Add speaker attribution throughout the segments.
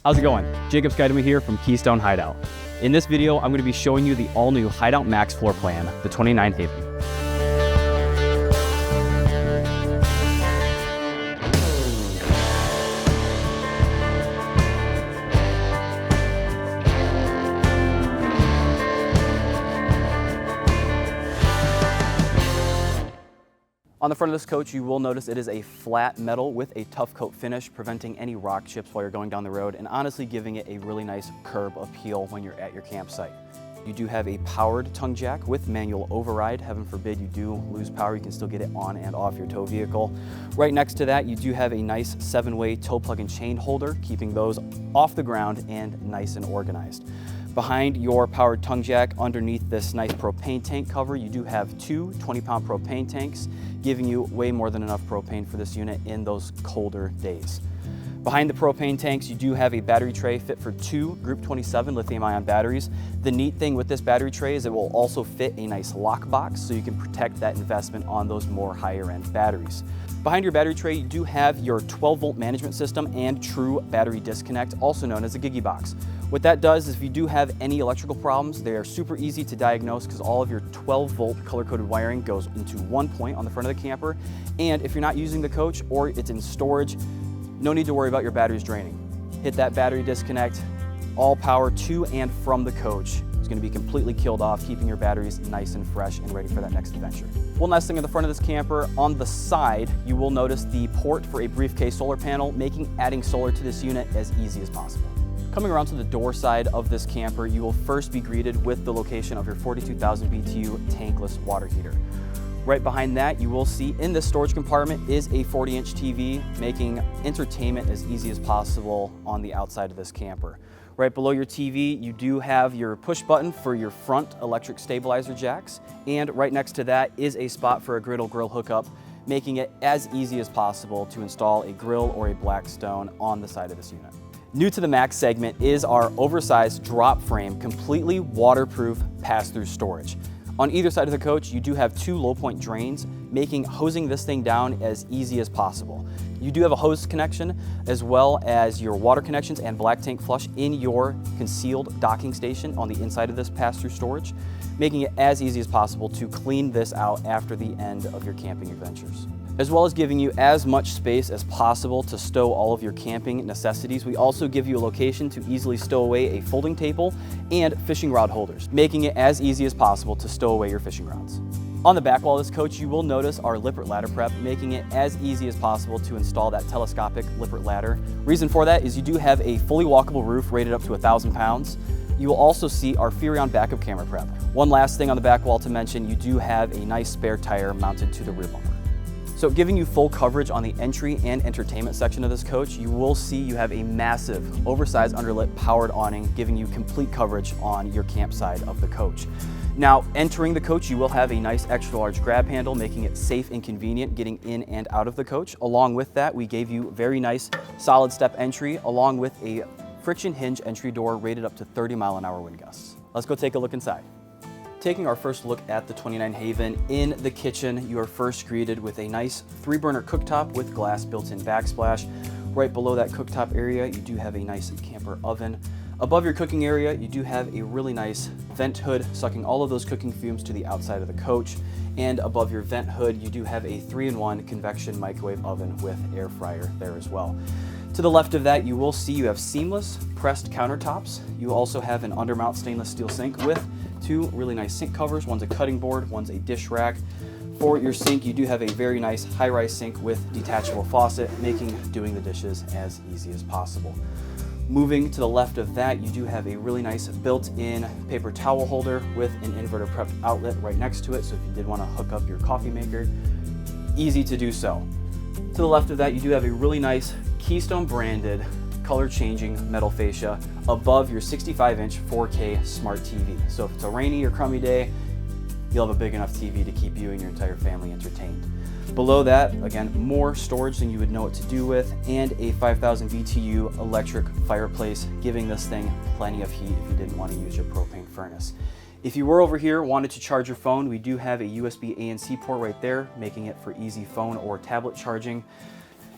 Speaker 1: How's it going? Jacob Skydemy here from Keystone Hideout. In this video, I'm going to be showing you the all-new Hideout Max floor plan, the 29Haven. On the front of this coach, you will notice it is a flat metal with a tough coat finish, preventing any rock chips while you're going down the road and honestly giving it a really nice curb appeal when you're at your campsite. You do have a powered tongue jack with manual override. Heaven forbid you do lose power, you can still get it on and off your tow vehicle. Right next to that, you do have a nice 7-way tow plug and chain holder, keeping those off the ground and nice and organized. Behind your powered tongue jack, underneath this nice propane tank cover, you do have two 20-pound propane tanks, giving you way more than enough propane for this unit in those colder days. Behind the propane tanks, you do have a battery tray fit for two Group 27 lithium-ion batteries. The neat thing with this battery tray is it will also fit a nice lock box, so you can protect that investment on those more higher-end batteries. Behind your battery tray, you do have your 12-volt management system and true battery disconnect, also known as a Gigi box. What that does is if you do have any electrical problems, they are super easy to diagnose because all of your 12-volt color-coded wiring goes into one point on the front of the camper. And if you're not using the coach or it's in storage, no need to worry about your batteries draining. Hit that battery disconnect, all power to and from the coach is going to be completely killed off, keeping your batteries nice and fresh and ready for that next adventure. One last thing at the front of this camper, on the side, you will notice the port for a briefcase solar panel, making adding solar to this unit as easy as possible. Coming around to the door side of this camper, you will first be greeted with the location of your 42,000 BTU tankless water heater. Right behind that, you will see in this storage compartment is a 40-inch TV, making entertainment as easy as possible on the outside of this camper. Right below your TV, you do have your push button for your front electric stabilizer jacks, and right next to that is a spot for a griddle grill hookup, making it as easy as possible to install a grill or a Blackstone on the side of this unit. New to the Max segment is our oversized drop frame, completely waterproof pass-through storage. On either side of the coach, you do have two low point drains, making hosing this thing down as easy as possible. You do have a hose connection as well as your water connections and black tank flush in your concealed docking station on the inside of this pass-through storage, making it as easy as possible to clean this out after the end of your camping adventures. As well as giving you as much space as possible to stow all of your camping necessities, we also give you a location to easily stow away a folding table and fishing rod holders, making it as easy as possible to stow away your fishing rods. On the back wall of this coach, you will notice our Lippert ladder prep, making it as easy as possible to install that telescopic Lippert ladder. Reason for that is you do have a fully walkable roof rated up to 1,000 pounds. You will also see our Furion backup camera prep. One last thing on the back wall to mention, you do have a nice spare tire mounted to the rear bumper. So giving you full coverage on the entry and entertainment section of this coach, you will see you have a massive oversized underlit powered awning, giving you complete coverage on your campsite of the coach. Now, entering the coach, you will have a nice extra large grab handle, making it safe and convenient getting in and out of the coach. Along with that, we gave you very nice solid step entry, along with a friction hinge entry door rated up to 30-mile-an-hour wind gusts. Let's go take a look inside. Taking our first look at the 29Haven, in the kitchen, you are first greeted with a nice 3-burner cooktop with glass built-in backsplash. Right below that cooktop area, you do have a nice camper oven. Above your cooking area, you do have a really nice vent hood, sucking all of those cooking fumes to the outside of the coach. And above your vent hood, you do have a 3-in-1 convection microwave oven with air fryer there as well. To the left of that, you will see you have seamless pressed countertops. You also have an undermount stainless steel sink with two really nice sink covers. One's a cutting board, one's a dish rack. For your sink, you do have a very nice high-rise sink with detachable faucet, making doing the dishes as easy as possible. Moving to the left of that, you do have a really nice built-in paper towel holder with an inverter prepped outlet right next to it, so if you did want to hook up your coffee maker, easy to do so. To the left of that, you do have a really nice Keystone branded color-changing metal fascia above your 65-inch 4K smart TV. So if it's a rainy or crummy day, you'll have a big enough TV to keep you and your entire family entertained. Below that, again, more storage than you would know what to do with, and a 5,000 BTU electric fireplace, giving this thing plenty of heat if you didn't want to use your propane furnace. If you were over here, wanted to charge your phone, we do have a USB A and C port right there, making it for easy phone or tablet charging.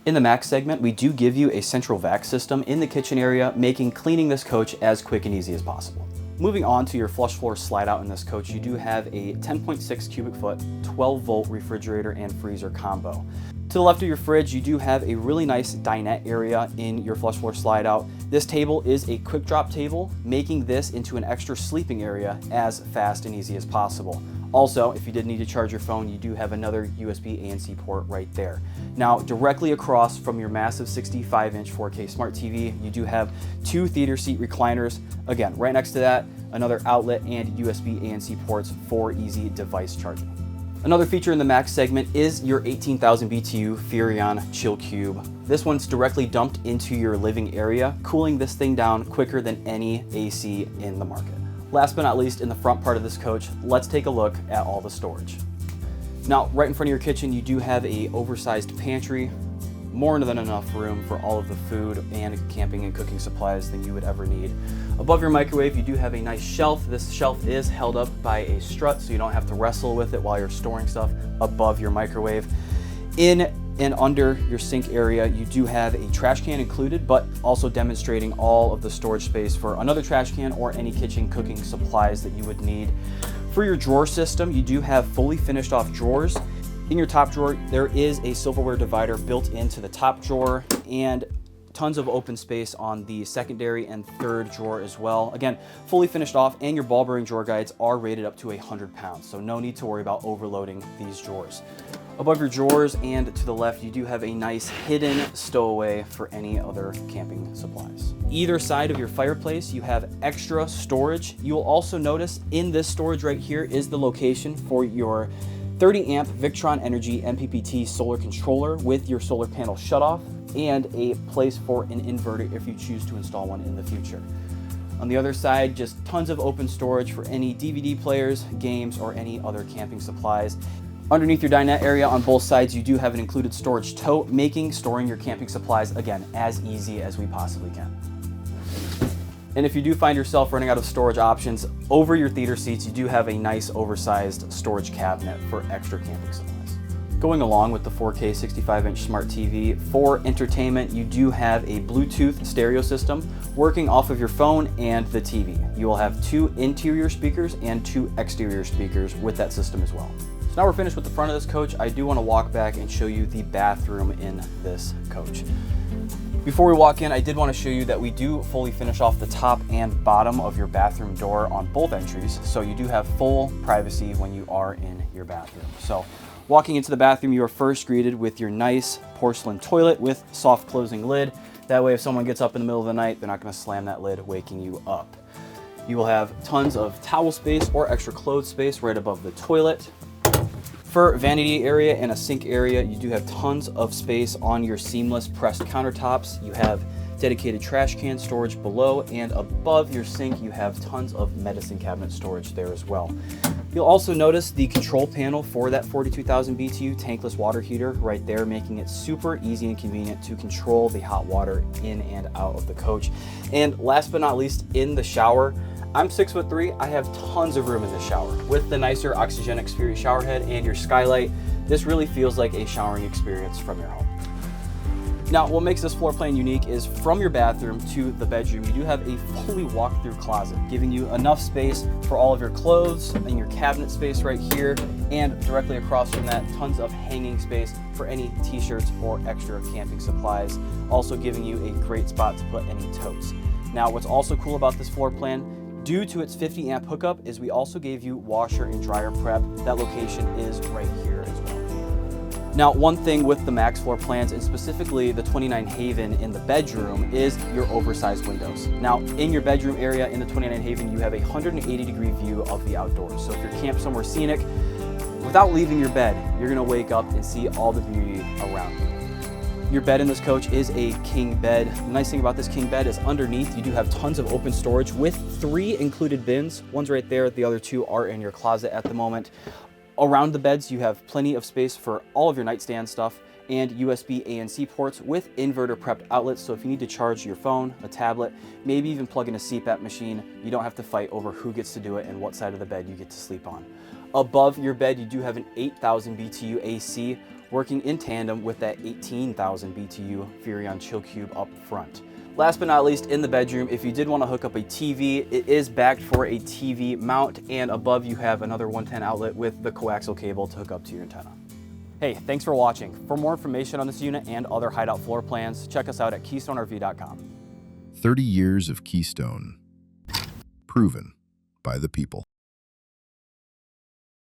Speaker 1: In the Max segment, we do give you a central vac system in the kitchen area, making cleaning this coach as quick and easy as possible. Moving on to your flush floor slide out in this coach, you do have a 10.6 cubic foot, 12 volt refrigerator and freezer combo. To the left of your fridge, you do have a really nice dinette area in your flush floor slide out. This table is a quick drop table, making this into an extra sleeping area as fast and easy as possible. Also, if you did need to charge your phone, you do have another USB ANC port right there. Now, directly across from your massive 65-inch 4K smart TV, you do have two theater seat recliners. Again, right next to that, another outlet and USB ANC ports for easy device charging. Another feature in the Max segment is your 18,000 BTU Furrion Chill Cube. This one's directly dumped into your living area, cooling this thing down quicker than any AC in the market. Last but not least, in the front part of this coach, let's take a look at all the storage. Now, right in front of your kitchen, you do have a oversized pantry, more than enough room for all of the food and camping and cooking supplies that you would ever need. Above your microwave, you do have a nice shelf. This shelf is held up by a strut, so you don't have to wrestle with it while you're storing stuff above your microwave. In and under your sink area, you do have a trash can included, but also demonstrating all of the storage space for another trash can or any kitchen cooking supplies that you would need. For your drawer system, you do have fully finished off drawers. In your top drawer, there is a silverware divider built into the top drawer and tons of open space on the secondary and third drawer as well. Again, fully finished off, and your ball bearing drawer guides are rated up to 100 pounds, so no need to worry about overloading these drawers. Above your drawers and to the left, you do have a nice hidden stowaway for any other camping supplies. Either side of your fireplace, you have extra storage. You will also notice in this storage right here is the location for your 30 amp Victron Energy MPPT solar controller with your solar panel shutoff and a place for an inverter if you choose to install one in the future. On the other side, just tons of open storage for any DVD players, games, or any other camping supplies. Underneath your dinette area on both sides, you do have an included storage tote, making storing your camping supplies, again, as easy as we possibly can. And if you do find yourself running out of storage options, over your theater seats, you do have a nice oversized storage cabinet for extra camping supplies. Going along with the 4K 65-inch smart TV, for entertainment, you do have a Bluetooth stereo system working off of your phone and the TV. You will have two interior speakers and two exterior speakers with that system as well. So now we're finished with the front of this coach. I do want to walk back and show you the bathroom in this coach. Before we walk in, I did want to show you that we do fully finish off the top and bottom of your bathroom door on both entries, so you do have full privacy when you are in your bathroom. So walking into the bathroom, you are first greeted with your nice porcelain toilet with soft closing lid. That way, if someone gets up in the middle of the night, they're not going to slam that lid, waking you up. You will have tons of towel space or extra clothes space right above the toilet. For vanity area and a sink area, you do have tons of space on your seamless pressed countertops. You have dedicated trash can storage below, and above your sink, you have tons of medicine cabinet storage there as well. You'll also notice the control panel for that 42,000 BTU tankless water heater right there, making it super easy and convenient to control the hot water in and out of the coach. And last but not least, in the shower, I'm 6'3". I have tons of room in the shower. With the nicer Oxygenic Sphere shower head and your skylight, this really feels like a showering experience from your home. Now, what makes this floor plan unique is from your bathroom to the bedroom, you do have a fully walk-through closet, giving you enough space for all of your clothes and your cabinet space right here, and directly across from that, tons of hanging space for any t-shirts or extra camping supplies, also giving you a great spot to put any totes. Now, what's also cool about this floor plan, due to its 50 amp hookup, is we also gave you washer and dryer prep. That location is right here as well. Now, one thing with the Max floor plans, and specifically the 29Haven in the bedroom, is your oversized windows. Now, in your bedroom area in the 29Haven, you have a 180-degree view of the outdoors. So if you're camped somewhere scenic, without leaving your bed, you're gonna wake up and see all the beauty around you. Your bed in this coach is a king bed. The nice thing about this king bed is underneath, you do have tons of open storage with 3 included bins. One's right there, the other 2 are in your closet at the moment. Around the beds, you have plenty of space for all of your nightstand stuff and USB ANC ports with inverter prepped outlets. So if you need to charge your phone, a tablet, maybe even plug in a CPAP machine, you don't have to fight over who gets to do it and what side of the bed you get to sleep on. Above your bed, you do have an 8,000 BTU AC working in tandem with that 18,000 BTU Furrion Chill Cube up front. Last but not least, in the bedroom, if you did want to hook up a TV, it is backed for a TV mount, and above you have another 110 outlet with the coaxial cable to hook up to your antenna. Hey, thanks for watching. For more information on this unit and other Hideout floor plans, check us out at KeystoneRV.com.
Speaker 2: 30 years of Keystone. Proven by the people.